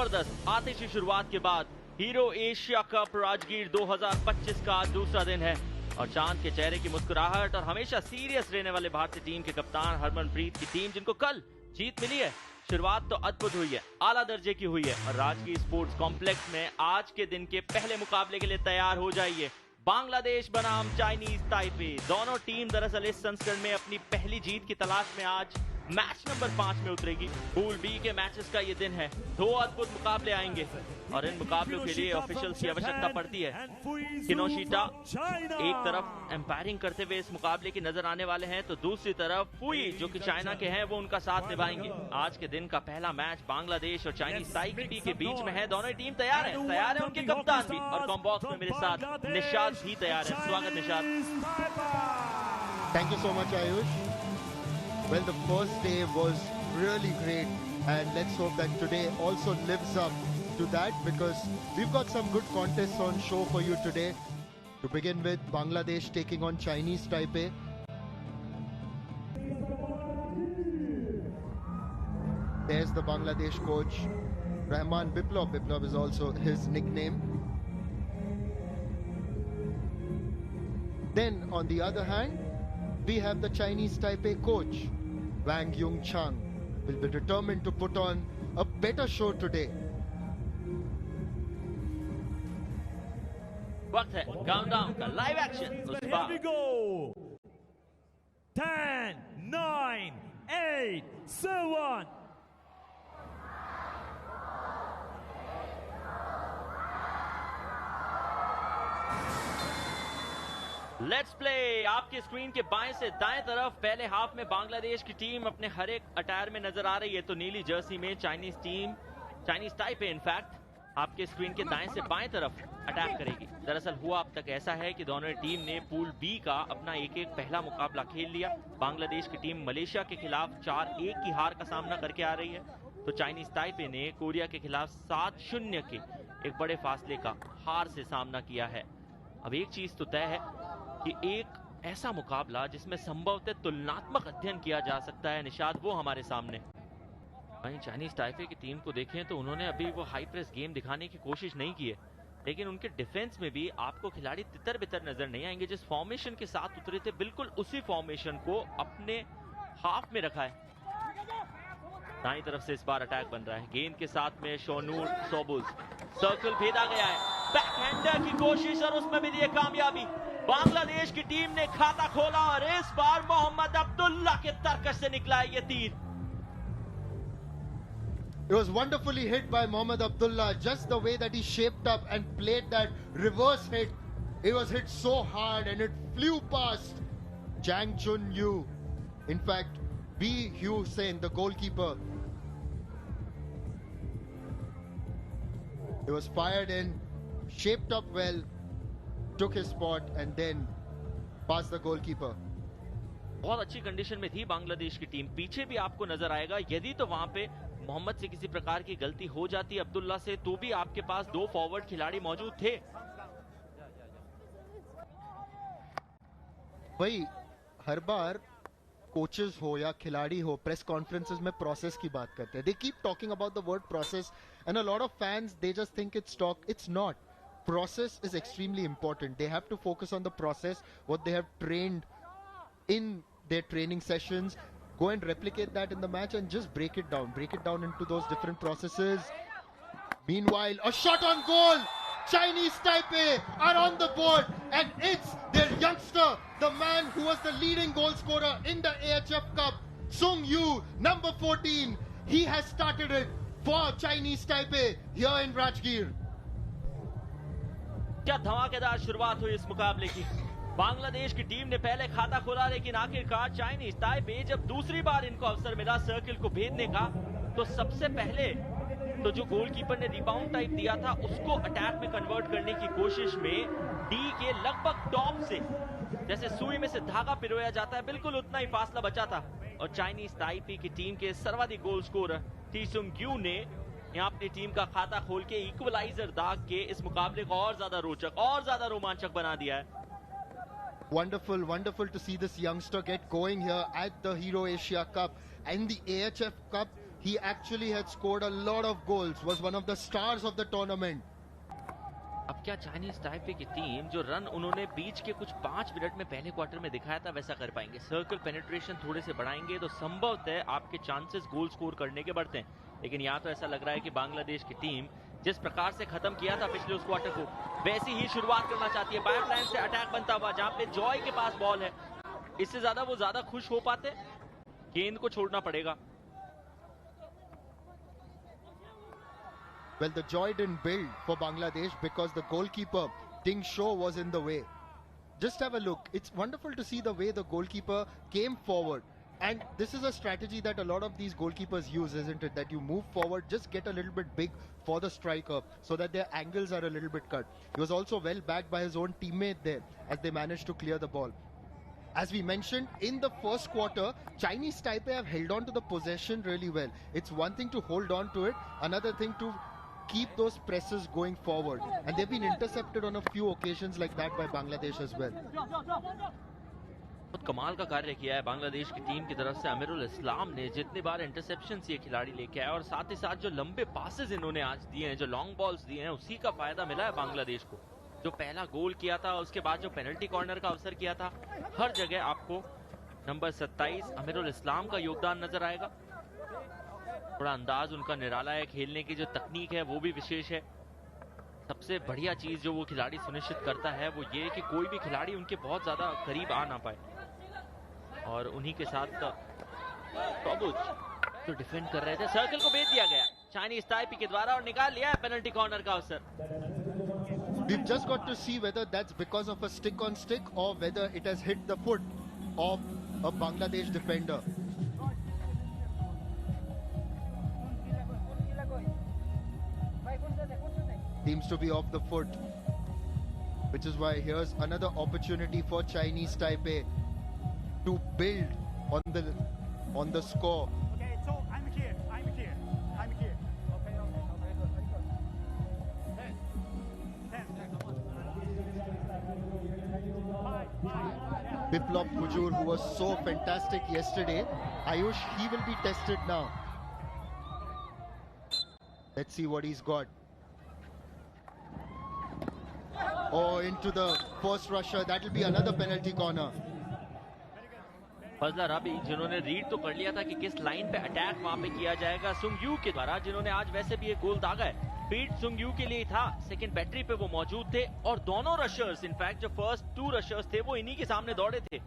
जबरदस्त आतिशी शुरुआत के बाद हीरो एशिया कप राजगीर 2025 का दूसरा दिन है और चांद के चेहरे की मुस्कुराहट और हमेशा सीरियस रहने वाले भारतीय टीम के कप्तान हरमनप्रीत की टीम, जिनको कल जीत मिली है। शुरुआत तो अद्भुत हुई है, आला दर्जे की हुई है और राजगीर स्पोर्ट्स कॉम्प्लेक्स में आज के दिन के पहले मुकाबले के लिए तैयार हो जाइए। बांग्लादेश बनाम चाइनीज ताइपे, दोनों टीम दरअसल इस संस्करण में अपनी पहली जीत की तलाश में आज मैच नंबर 5 में उतरेगी। पूल बी के मैचेस का ये दिन है, 2 अद्भुत मुकाबले आएंगे और इन मुकाबलों के लिए ऑफिशियल्स की आवश्यकता पड़ती है। किनोशिता एक तरफ एम्पायरिंग करते हुए इस मुकाबले की नजर आने वाले हैं, तो दूसरी तरफ फुई जो कि चाइना के हैं वो उनका साथ निभाएंगे। आज के दिन का पहला मैच बांग्लादेश और चाइनीज ताइपे के बीच में है। दोनों टीम तैयार है उनके कप्तान भी और कॉम्बॉक्स में मेरे साथ निशाद भी तैयार है। स्वागत Nishad. Thank you so much Ayush. Well, the first day was really great and let's hope that today also lives up to that, because we've got some good contests on show for you today. To begin with, Bangladesh taking on Chinese Taipei. There's the Bangladesh coach, Rahman Biplov. Biplov is also his nickname. Then on the other hand, we have the Chinese Taipei coach, Wang Yongchang, will be determined to put on a better show today. वक्त है countdown का, live action. Here we go. 10, 9, 8, 7. Let's play. आपकी screen के बाएं से दाएं तरफ पहले हाफ में बांग्लादेश की टीम अपने हर एक अटायर में नजर आ रही है, तो नीली जर्सी में Chinese team, Chinese Taipei in fact आपके स्क्रीन के दाएं से बाएं तरफ अटैक करेगी। दरअसल हुआ अब तक ऐसा है कि दोनों टीम ने पूल बी का अपना एक पहला मुकाबला खेल लिया। बांग्लादेश की टीम मलेशिया के खिलाफ 4-1 की हार का सामना करके आ रही है, तो चाइनीज ताइपे ने कोरिया के खिलाफ 7-0 के एक बड़े फासले का हार से सामना किया है। अब एक चीज तो तय है कि एक ऐसा मुकाबला जिसमें संभवतः तुलनात्मक अध्ययन किया जा सकता है निशाद, वो हमारे सामने। वहीं चाइनीज ताइपे की टीम को देखें तो उन्होंने अभी वो हाई प्रेस गेम दिखाने की कोशिश नहीं की है, लेकिन उनके डिफेंस में भी आपको खिलाड़ी तितर बितर नजर नहीं आएंगे। जिस फॉर्मेशन के साथ उतरे थे बिल्कुल उसी फॉर्मेशन को अपने हाफ में रखा है। दाईं तरफ से इस बार अटैक बन रहा है, गेंद के साथ में शोनूर सोबुज, सर्कल भेदा गया है, बैकहैंडर की कोशिश और उसमें भी दी कामयाबी। बांग्लादेश की टीम ने खाता खोला और इस बार मोहम्मद अब्दुल्ला के तर्कश से निकला है ये तीर। It was wonderfully hit by Mohammad Abdullah. Just the way that he shaped up and played that reverse hit, it was hit so hard and it flew past Jang Chun Yu. In fact, B. Hussein, the goalkeeper, it was fired in, shaped up well, took his spot and then passed the goalkeeper. बहुत अच्छी condition में थी बांग्लादेश की team. पीछे भी आपको नजर आएगा, यदि तो वहां पे मोहम्मद से किसी प्रकार की गलती हो जाती अब्दुल्ला से, तो भी आपके पास 2 फॉरवर्ड खिलाड़ी मौजूद थे। भाई हर बार कोचेस हो या खिलाड़ी हो प्रेस कॉन्फ्रेंसेस में प्रोसेस की बात करते हैं। They keep talking about the word process and a lot of fans they just think it's talk. It's not. Process is extremely important. They have to focus on the process, what they have trained in their training sessions, go and replicate that in the match and just break it down into those different processes. Meanwhile, a shot on goal. Chinese Taipei are on the board and it's their youngster, the man who was the leading goal scorer in the AHF Cup, Sung Yu, number 14. He has started it for Chinese Taipei here in Rajgir. क्या धमाकेदार शुरुआत हुई इस मुकाबले की। बांग्लादेश की team ने पहले खाता खोला, लेकिन आखिरकार चाइनीज ताइपे जब दूसरी बार इनको अवसर मिला सर्किल को भेदने का, तो सबसे पहले तो जो गोलकीपर ने रिबाउंड टाइप दिया था उसको अटैक में कन्वर्ट करने की कोशिश में डी के लगभग टॉप से जैसे सुई में से धागा पिरोया जाता है, बिल्कुल उतना ही फासला बचा था और चाइनीज ताइपे की टीम के सर्वाधिक गोल स्कोरर टीसुंग ग्यू ने यहाँ अपनी टीम का खाता खोल के इक्वलाइजर दाग के इस मुकाबले को और ज्यादा रोचक और ज्यादा रोमांचक बना दिया है। Wonderful to see this youngster get going here at the Hero Asia Cup and the AHF Cup. He actually had scored a lot of goals, was one of the stars of the tournament. अब क्या Chinese Taipei की team जो run उन्होंने बीच के कुछ 5 minute में पहले quarter में दिखाया था वैसा कर पाएंगे? सर्कल पेनिट्रेशन थोड़े से बढ़ाएंगे तो संभवतः आपके चांसेस गोल स्कोर करने के बढ़ते हैं, लेकिन यहाँ तो ऐसा लग रहा है कि बांग्लादेश की टीम जिस प्रकार से खत्म किया था पिछले उस क्वार्टर को वैसी ही शुरुआत करना चाहती है। बैक लाइन से अटैक बनता हुआ जहां पे जॉय के पास बॉल है, इससे ज्यादा वो ज्यादा खुश हो पाते, गेंद को छोड़ना पड़ेगा। Well, the joy didn't build for Bangladesh because the goalkeeper, Ding Sho, was in the way. Just have a look. It's wonderful to see the way the goalkeeper came forward. And this is a strategy that a lot of these goalkeepers use, isn't it? That you move forward, just get a little bit big for the striker so that their angles are a little bit cut. He was also well backed by his own teammate there as they managed to clear the ball. As we mentioned, in the first quarter, Chinese Taipei have held on to the possession really well. It's one thing to hold on to it, another thing to keep those presses going forward. And they've been intercepted on a few occasions like that by Bangladesh as well. बहुत कमाल का कार्य किया है बांग्लादेश की team की तरफ से अमीरुल इस्लाम ने, जितनी बार इंटरसेप्शन ये खिलाड़ी लेके आया और साथ ही साथ जो लंबे पासेस इन्होंने आज दिए हैं, जो लॉन्ग बॉल्स दिए हैं, उसी का फायदा मिला है बांग्लादेश को। जो पहला गोल किया था उसके बाद जो पेनल्टी कॉर्नर का अवसर किया था, हर जगह आपको नंबर 27 अमीरुल इस्लाम का योगदान नजर आएगा। थोड़ा अंदाज उनका निराला है, खेलने की जो तकनीक है वो भी विशेष है। सबसे बढ़िया चीज जो वो खिलाड़ी सुनिश्चित करता है वो ये कि कोई भी खिलाड़ी उनके बहुत ज्यादा करीब आ ना पाए, और उन्हीं के साथ टॉबुच जो डिफेंड कर रहे थे, सर्कल को भेज दिया गया चाइनीज ताइपे के द्वारा और निकाल लिया है पेनल्टी कॉर्नर का अवसर। We've just got to see whether that's because of a stick on stick or whether it has hit the foot of a Bangladesh defender. Seems to be off the foot, which is why here's another opportunity for Chinese Taipei to build on the score. Okay, so I'm here. Okay. Biplop Kujur, who was so fantastic yesterday, Ayush, he will be tested now. Let's see what he's got. Oh, into the first rusher. That will be another penalty corner. फजला रबी जिन्होंने read तो कर लिया था कि किस line पे attack वहां पे किया जाएगा सुंग यू के द्वारा, जिन्होंने आज वैसे भी एक गोल दागा है। फीड सुंग यू के लिए ही था, सेकंड बैटरी पे वो मौजूद थे और दोनों रशर्स, इनफैक्ट जो फर्स्ट 2 रशर्स थे वो इन्हीं के सामने दौड़े थे।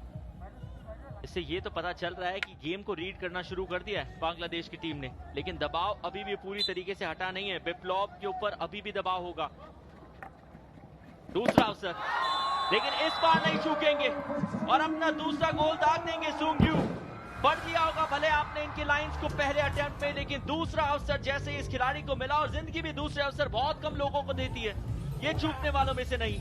इससे ये तो पता चल रहा है कि गेम को रीड करना शुरू कर दिया है बांग्लादेश की टीम ने, लेकिन दबाव अभी भी पूरी तरीके से हटा नहीं है। बिप्लॉप के ऊपर अभी भी दबाव होगा। दूसरा अवसर, लेकिन इस बार नहीं चूकेंगे और अपना दूसरा गोल दाग देंगे सुंग यू। पढ़ दिया होगा भले आपने इनकी लाइंस को पहले अटेम्प्ट में, लेकिन दूसरा अवसर जैसे इस खिलाड़ी को मिला, और जिंदगी भी दूसरे अवसर बहुत कम लोगों को देती है, ये चूकने वालों में से नहीं।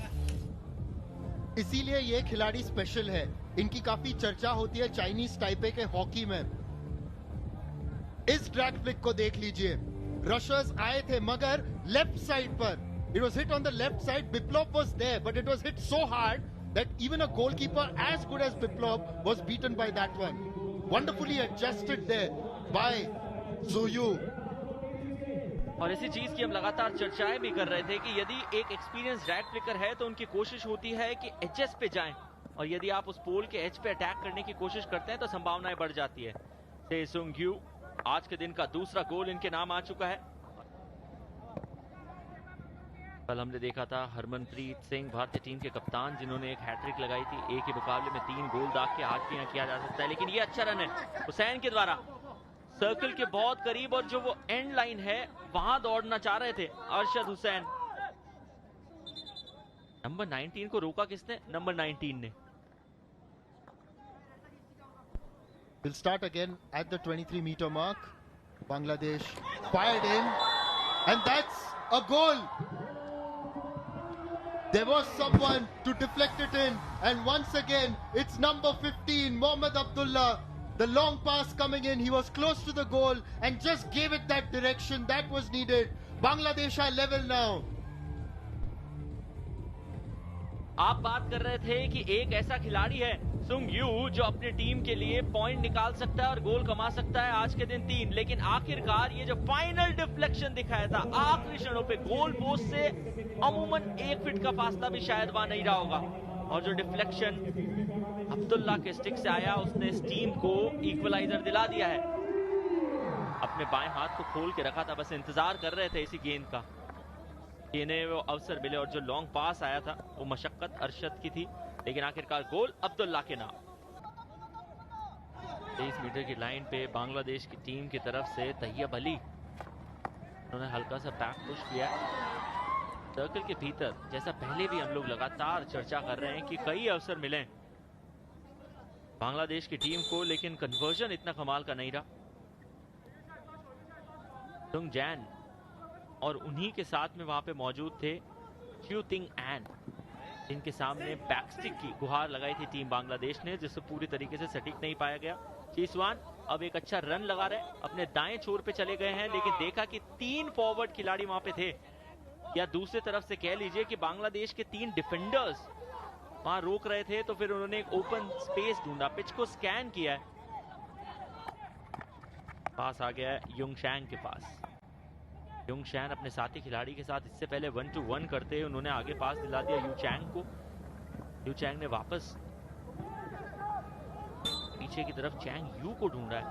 इसीलिए ये खिलाड़ी स्पेशल है। इनकी काफी चर्चा होती है चाइनीज ताइपे के हॉकी में। इस ड्रैग फ्लिक को देख लीजिए, रशर्स आए थे मगर लेफ्ट साइड पर, it was hit on the left side. Biplop was there, but it was hit so hard that even a goalkeeper as good as Biplop was beaten by that one. Wonderfully adjusted there by Zuyu. और इसी चीज की हम लगातार चर्चाएं भी कर रहे थे कि यदि एक एक्सपीरियंस ड्रैग फ्लिकर है तो उनकी कोशिश होती है कि एचएस पे जाएं, और यदि आप उस पोल के एच पे अटैक करने की कोशिश करते हैं तो संभावनाएं बढ़ जाती है। से सुंग यू, आज के दिन का दूसरा गोल इनके नाम आ चुका है। कल हमने देखा था हरमनप्रीत सिंह, भारतीय टीम के कप्तान, जिन्होंने एक हैट्रिक लगाई थी। एक ही मुकाबले में 3 गोल दाग के आज भी यहाँ किया जा सकता है, लेकिन ये अच्छा रन है हुसैन के द्वारा, सर्कल के बहुत करीब, और जो वो एंड लाइन है वहां दौड़ना चाह रहे थे अरशद हुसैन। नंबर 19 को रोका किसने? नंबर 19 ने। We'll start again at the 23-meter mark. Bangladesh fired in, and that's a goal. There was someone to deflect it in, and once again, it's number 15, Mohammad Abdullah. The long pass coming in, he was close to the goal and just gave it that direction that was needed. Bangladesh are level now. आप बात कर रहे थे कि एक ऐसा खिलाड़ी है सुंग यू जो अपनी टीम के लिए पॉइंट निकाल सकता है और गोल कमा सकता है। आज के दिन 3, लेकिन आखिरकार ये जो फाइनल डिफ्लेक्शन दिखाया था आखिरी क्षणों पे गोल पोस्ट से अमूमन 1 फीट का फासला भी शायद वहां नहीं रहा होगा, और जो डिफ्लेक्शन अब्दुल्ला के स्टिक से आया उसने इस टीम को इक्वलाइजर दिला दिया है। अपने बाएं हाथ को खोल के रखा था, बस इंतजार कर रहे थे इसी गेंद का, इन्हें वो अवसर मिले। और जो लॉन्ग पास आया था वो मशक्कत अरशद की थी, लेकिन आखिरकार गोल अब्दुल्ला के नाम। 23 मीटर की लाइन पे बांग्लादेश की टीम की तरफ से तैयब अली, उन्होंने हल्का सा बैक पुश किया सर्कल के भीतर। जैसा पहले भी हम लोग लगातार चर्चा कर रहे हैं कि कई अवसर मिले बांग्लादेश की टीम को, लेकिन कन्वर्जन इतना कमाल का नहीं रहा। सुंग जैन और उन्हीं के साथ में वहां पे मौजूद थे च्यू तिंग एन, जिनके सामने बैकस्टिक की गुहार लगाई थी टीम बांग्लादेश ने, जिससे पूरी तरीके से सटीक नहीं पाया गया। चीसवान अब एक अच्छा रन लगा रहे, अपने दाएं छोर पे चले गए हैं, लेकिन देखा कि 3 फॉरवर्ड खिलाड़ी वहां पे थे, या दूसरी तरफ से कह लीजिए कि बांग्लादेश के 3 डिफेंडर्स वहां रोक रहे थे, तो फिर उन्होंने एक ओपन स्पेस ढूंढा, पिच को स्कैन किया है। पास आ गया है युंग शैंग के पास। युंग शैन अपने साथी खिलाड़ी के साथ इससे पहले 1-2-1 करते उन्होंने आगे पास दिला दिया यू चैंग को। यू चैंग ने वापस पीछे की तरफ चैंग यू को ढूंढा है,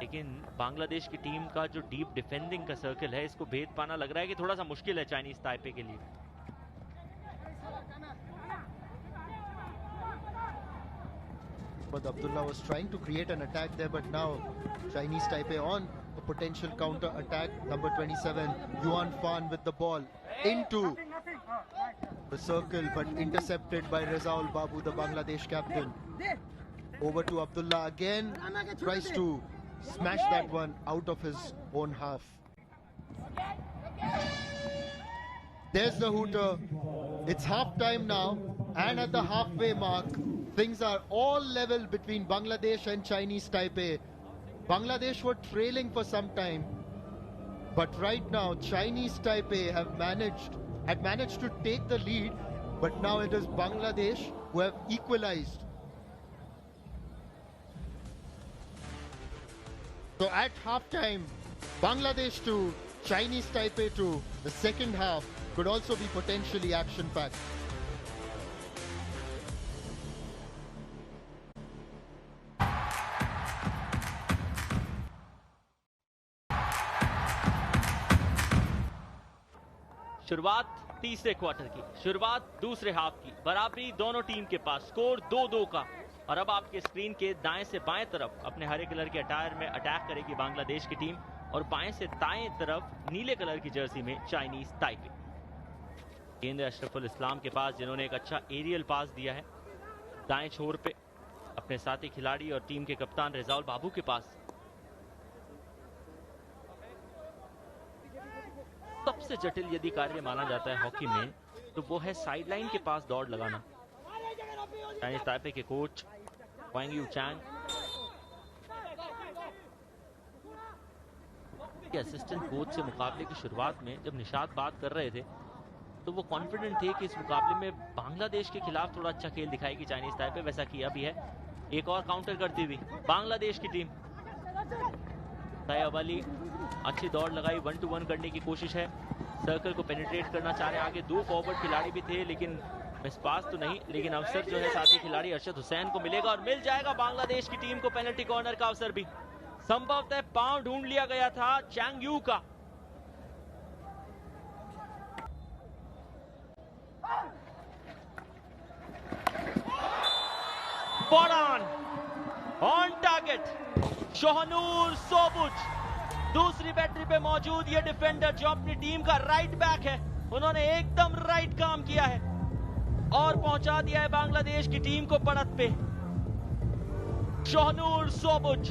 लेकिन बांग्लादेश की टीम का जो डीप डिफेंडिंग का सर्कल है, इसको भेद पाना लग रहा है कि थोड़ा सा मुश्किल है चाइनीज ताइपे के लिए। But Abdullah was trying to create an attack there, but now Chinese Taipei on a potential counter attack. Number 27 Yuan Fan with the ball into the circle, but intercepted by Rezaul Babu, the Bangladesh captain. Over to Abdullah again, tries to smash that one out of his own half. There's the hooter. It's half time now, and at the halfway mark things are all level between Bangladesh and Chinese Taipei. Bangladesh were trailing for some time, but right now Chinese Taipei had managed to take the lead, but now it is Bangladesh who have equalized. So at halftime, Bangladesh 2, Chinese Taipei 2. The second half could also be potentially action-packed. शुरुआत तीसरे quarter की, शुरुआत दूसरे half की, बराबरी दोनों team के पास, score 2-2 का। और अब आपके स्क्रीन के दाएं से बाएं तरफ अपने हरे कलर के अटायर में अटैक करेगी बांग्लादेश की टीम, और बाएं से दाएं तरफ नीले कलर की जर्सी में चाइनीज ताइपे। गेंद अशरफुल इस्लाम के पास, जिन्होंने एक अच्छा एरियल पास दिया है दाएं छोर पे अपने साथी खिलाड़ी और टीम के कप्तान रेजाउल बाबू के पास। सबसे जटिल यदि कार्य माना जाता है हॉकी में, तो वो है साइडलाइन के पास दौड़ लगाना। चाइनीज ताइपे के कोच वांग यू चैंग के असिस्टेंट कोच से मुकाबले की शुरुआत में जब निशात बात कर रहे थे, तो वो कॉन्फिडेंट थे कि इस मुकाबले में बांग्लादेश के खिलाफ थोड़ा अच्छा खेल दिखाएगी चाइनीज ताइपे। वैसा किया भी है। एक और काउंटर करती हुई बांग्लादेश की टीम, तैयब अली अच्छी दौड़ लगाई, 1-2-1 करने की कोशिश है, सर्कल को पेनिट्रेट करना चाह रहे हैं। आगे 2 फॉरवर्ड खिलाड़ी भी थे, लेकिन मिस पास तो नहीं, लेकिन अवसर जो है साथी खिलाड़ी अरशद हुसैन को मिलेगा, और मिल जाएगा बांग्लादेश की टीम को पेनल्टी कॉर्नर का अवसर भी। संभवतः पांव ढूंढ लिया गया था चैंग यू का। ऑन टारगेट शोहनूर सोबुज, दूसरी बैटरी पे मौजूद ये डिफेंडर जो अपनी टीम का राइट बैक है, उन्होंने एकदम राइट काम किया है और पहुंचा दिया है बांग्लादेश की टीम को पड़त पे। शोहनूर सोबुज,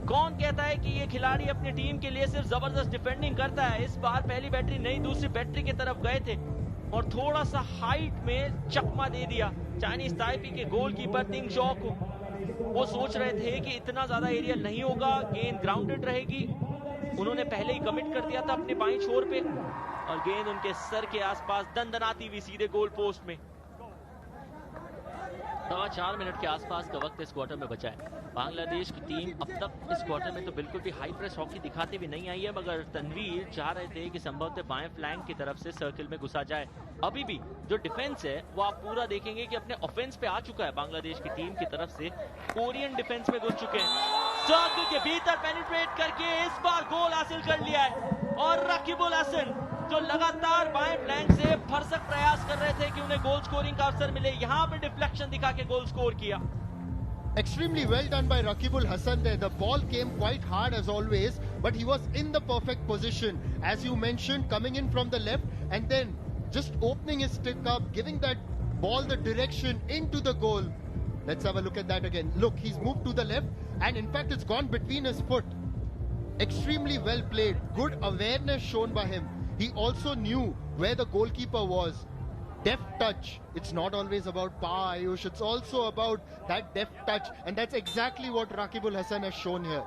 कौन कहता है कि ये खिलाड़ी अपनी टीम के लिए सिर्फ जबरदस्त डिफेंडिंग करता है। इस बार पहली बैटरी नहीं, दूसरी बैटरी की तरफ गए थे और थोड़ा सा हाइट में चकमा दे दिया चाइनीज ताइपे के गोलकीपर तिंग शॉ को। वो सोच रहे थे कि इतना ज्यादा एरिया नहीं होगा, गेंद ग्राउंडेड रहेगी। उन्होंने पहले ही कमिट कर दिया था अपने बाईं छोर पे, और गेंद उनके सर के आसपास दंदनाती हुई सीधे गोल पोस्ट में। 4 मिनट के आसपास का वक्त इस क्वार्टर में बचा है। बांग्लादेश की टीम अब तक इस क्वार्टर में तो बिल्कुल भी हाई प्रेस हॉकी दिखाते हुए नहीं आई है, मगर तनवीर चाह रहे थे कि संभवतः बाएं फ्लैंक की तरफ से सर्किल में घुसा जाए। अभी भी जो डिफेंस है वो आप पूरा देखेंगे कि अपने ऑफेंस पे आ चुका है बांग्लादेश की टीम की तरफ से। कोरियन डिफेंस में घुस चुके हैं, सर्किल के भीतर पेनिट्रेट करके इस बार गोल हासिल कर लिया है। और रकीबुल हसन जो लगातार बाएं फ्लैंक से भरसक प्रयास कर रहे थे कि उन्हें गोल स्कोरिंग का अवसर मिले, यहां पे डिफ्लेक्शन दिखा के गोल स्कोर किया। Extremely well done by Raqibul Hassan there. The ball came quite hard as always, but he was in the perfect position. As you mentioned, coming in from the left and then just opening his stick up, giving that ball the direction into the goal. Let's have a look at that again. Look, he's moved to the left and in fact it's gone between his foot. Extremely well played. Good awareness shown by him. He also knew where the goalkeeper was. Deft touch. It's not always about power, Ayush. It's also about that deft touch. And that's exactly what Raqibul Hassan has shown here.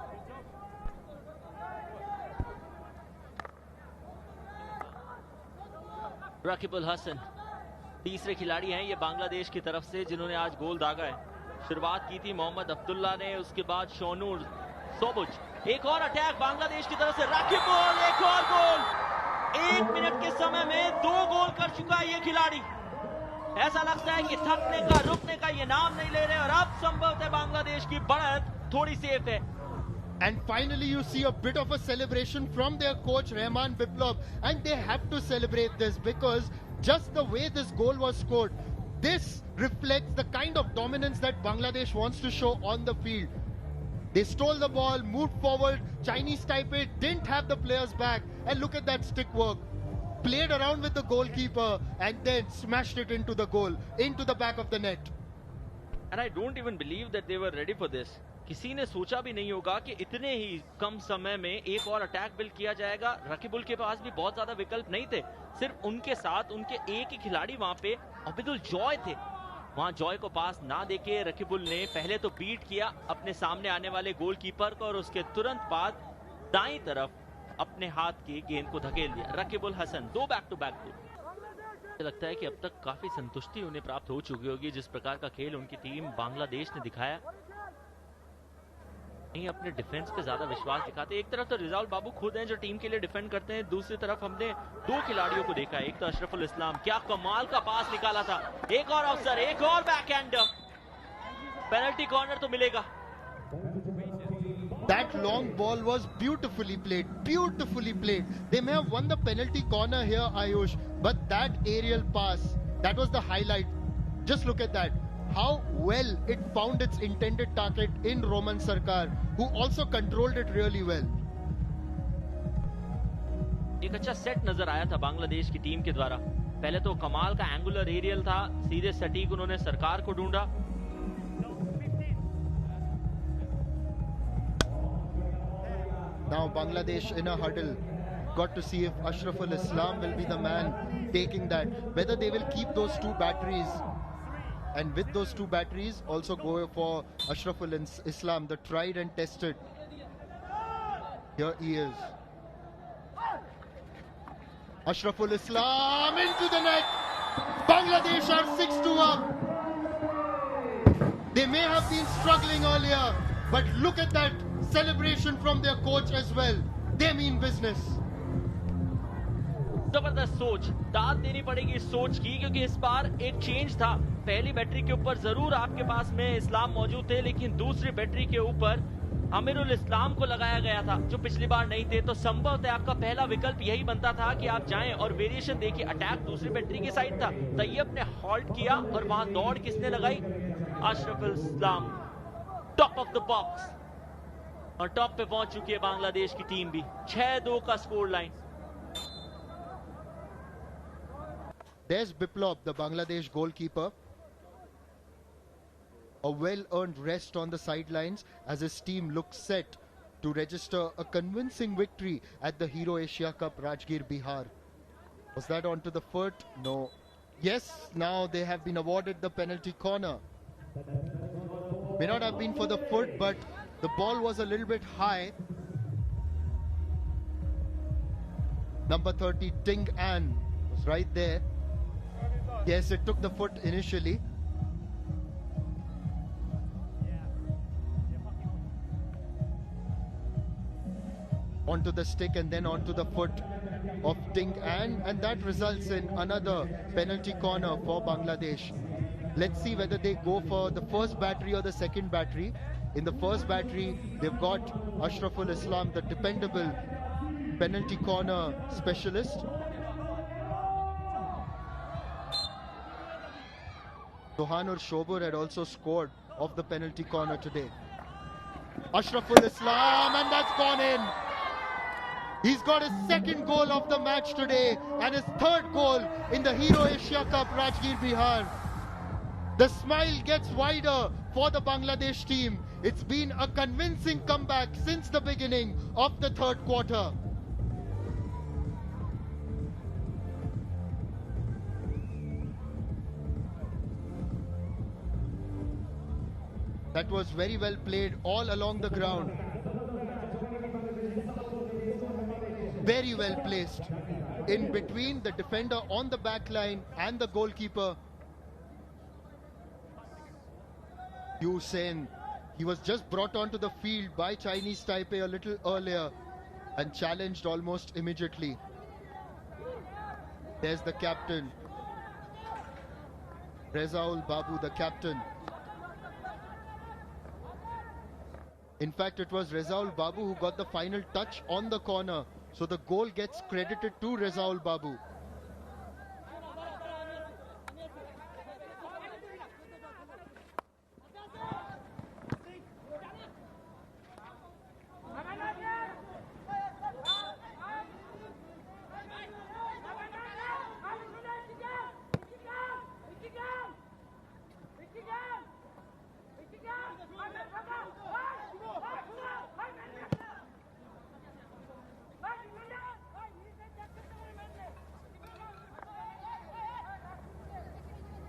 Rakibul Hasan तीसरे खिलाड़ी हैं ये बांग्लादेश की तरफ से जिन्होंने आज गोल दागा है। शुरुआत की थी मोहम्मद अब्दुल्ला ने, उसके बाद शोनूर सोबुज। एक और अटैक बांग्लादेश की तरफ से, रकीबुल एक और गोल। 1 मिनट के समय में 2 गोल कर चुका है ये खिलाड़ी। ऐसा लगता है कि थकने का रुकने का ये नाम नहीं ले रहे और अब संभवतः बांग्लादेश की बढ़त थोड़ी सेफ है। And finally you see a bit of a celebration from their coach Rehman Biplov, and they have to celebrate this because just the way this goal was scored, this reflects the kind of dominance that Bangladesh wants to show on the field. They stole the ball, moved forward, Chinese Taipei didn't have the players back, and look at that stick work. Played around with the goalkeeper and then smashed it into the goal, into the back of the net. And I don't even believe that they were ready for this. किसी ने सोचा भी नहीं होगा कि इतने ही कम समय में एक और अटैक बिल्ड किया जाएगा। रकीबुल के पास भी बहुत ज्यादा विकल्प नहीं थे, सिर्फ उनके साथ उनके एक ही खिलाड़ी वहां पे अब्दुल जॉय थे। वहां जॉय को पास ना देके रकीबुल ने पहले तो बीट किया अपने सामने आने वाले गोलकीपर को और उसके तुरंत बाद दाईं तरफ अपने हाथ की गेंद को धकेल दिया। Rakibul Hasan 2 back to back goal. मुझे लगता है कि अब तक काफी संतुष्टि उन्हें प्राप्त हो चुकी होगी जिस प्रकार का खेल उनकी टीम बांग्लादेश ने दिखाया। नहीं अपने डिफेंस पे ज्यादा विश्वास दिखाते। एक तरफ तो रिजाउल बाबू खुद हैं जो टीम के लिए डिफेंड करते हैं, दूसरी तरफ हमने 2 खिलाड़ियों को देखा है। एक तो अशरफुल इस्लाम, क्या कमाल का पास निकाला था। एक और अवसर, एक और बैकहैंडर, पेनल्टी कॉर्नर तो मिलेगा। That long ball was beautifully played, beautifully played. They may have won the penalty corner here, Ayush, but that aerial pass, that was the highlight. Just look at that. How well it found its intended target in Roman Sarkar, who also controlled it really well. एक अच्छा set नजर आया था बांग्लादेश की team के द्वारा। पहले तो कमाल का एंगुलर एरियल था, सीधे सटीक उन्होंने सरकार को ढूंढा। Now Bangladesh in a huddle. Got to see if Ashraful Islam will be the man taking that. Whether they will keep those 2 batteries. And with those 2 batteries, also go for Ashraful Islam, the tried and tested. Here he is. Ashraful Islam into the net. Bangladesh are 6-2 up. They may have been struggling earlier, but look at that celebration from their coach as well. They mean business. जबरदस्त सोच, दाद देनी पड़ेगी इस सोच की, क्योंकि इस बार एक चेंज था। पहली बैटरी के ऊपर जरूर आपके पास में इस्लाम मौजूद थे, लेकिन दूसरी बैटरी के ऊपर अमीरुल इस्लाम को लगाया गया था जो पिछली बार नहीं थे। तो संभवतः आपका पहला विकल्प यही बनता था कि आप जाएं और वेरिएशन देखिए। अटैक दूसरी बैटरी की साइड था, तैयब ने हॉल्ट किया और वहां दौड़ किसने लगाई? अशरफुल इस्लाम। टॉप ऑफ द बॉक्स और टॉप पे पहुंच चुकी है बांग्लादेश की टीम भी। 6-2 का score line. There's Biplov, the Bangladesh goalkeeper. A well-earned rest on the sidelines as his team looks set to register a convincing victory at the Hero Asia Cup Rajgir, Bihar. Was that onto the foot? No. Yes, now they have been awarded the penalty corner. May not have been for the foot, but the ball was a little bit high. Number 30, Ting An, was right there. Yes, it took the foot initially. Onto the stick and then onto the foot of Ting An, and that results in another penalty corner for Bangladesh. Let's see whether they go for the first battery or the second battery. In the first battery, they've got Ashraful Islam, the dependable penalty corner specialist. Sohanur Shobur had also scored off the penalty corner today. Ashraful Islam, and that's gone in. He's got his second goal of the match today and his third goal in the Hero Asia Cup, Rajgir, Bihar. The smile gets wider for the Bangladesh team. It's been a convincing comeback since the beginning of the third quarter. That was very well played all along the ground. Very well placed in between the defender on the back line and the goalkeeper. Yu Sen, he was just brought onto the field by Chinese Taipei a little earlier and challenged almost immediately. There's the captain, Rezaul Babu, the captain. In fact, it was Rezaul Babu who got the final touch on the corner. So the goal gets credited to Rezaul Babu.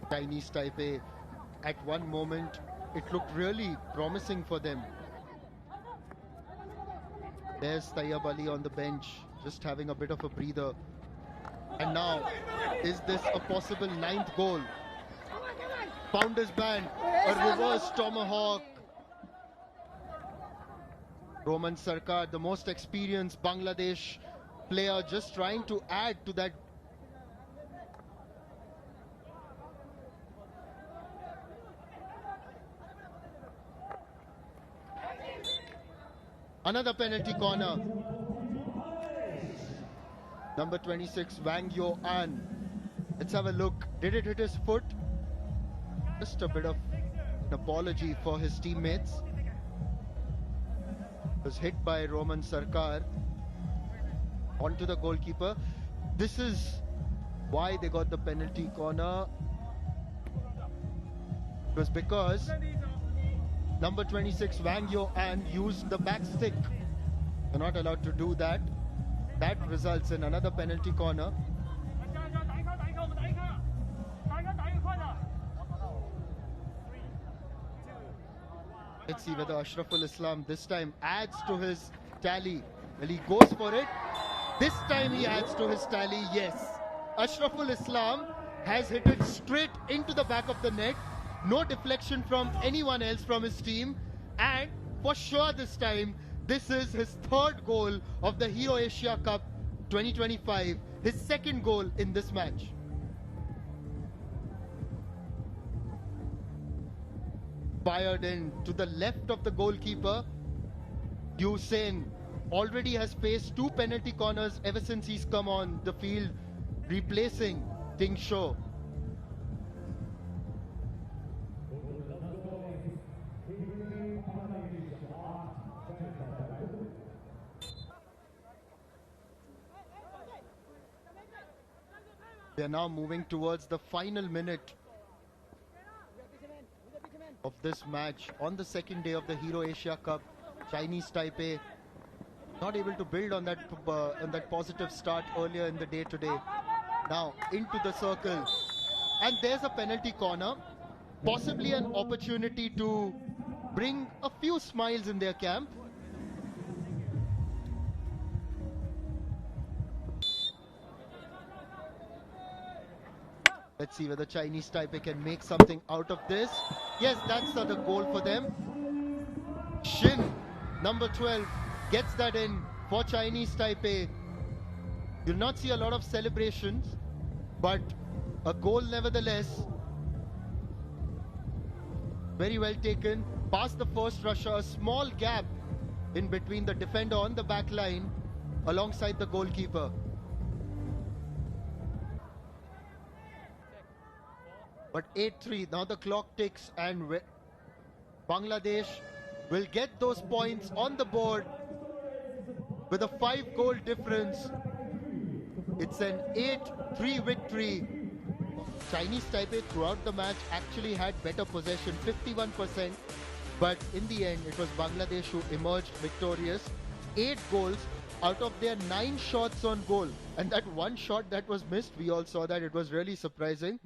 Chinese Taipei, at one moment, it looked really promising for them. There's Tayyab Ali on the bench, just having a bit of a breather. And now, is this a possible 9th goal? Founders band, a reverse tomahawk. Roman Sarkar, the most experienced Bangladesh player, just trying to add to that. Another penalty corner. Number 26, Wang Yo An. Let's have a look. Did it hit his foot? Just a bit of an apology for his teammates. Was hit by Roman Sarkar onto the goalkeeper. This is why they got the penalty corner. It was because number 26, Wang Yo An, used the back stick. They're not allowed to do that. That results in another penalty corner. Let's see whether Ashraful Islam this time adds to his tally. Well, he goes for it. This time he adds to his tally, yes. Ashraful Islam has hit it straight into the back of the net. No deflection from anyone else from his team. And for sure this time, this is his third goal of the Hero Asia Cup 2025. His second goal in this match. Fired in to the left of the goalkeeper. Yu Sen already has faced 2 penalty corners ever since he's come on the field, replacing Ting Shou. We are now moving towards the final minute of this match on the second day of the Hero Asia Cup. Chinese Taipei not able to build on that positive start earlier in the day today. Now into the circle, and there's a penalty corner, possibly an opportunity to bring a few smiles in their camp. Let's see whether Chinese Taipei can make something out of this. Yes, that's the goal for them. Shin, number 12, gets that in for Chinese Taipei. You'll not see a lot of celebrations, but a goal nevertheless. Very well taken. Past the first rusher, a small gap in between the defender on the back line alongside the goalkeeper. But 8-3, now the clock ticks and Bangladesh will get those points on the board with a 5-goal difference. It's an 8-3 victory. Chinese Taipei throughout the match actually had better possession, 51%, but in the end it was Bangladesh who emerged victorious. 8 goals out of their 9 shots on goal, and that one shot that was missed, we all saw that, it was really surprising.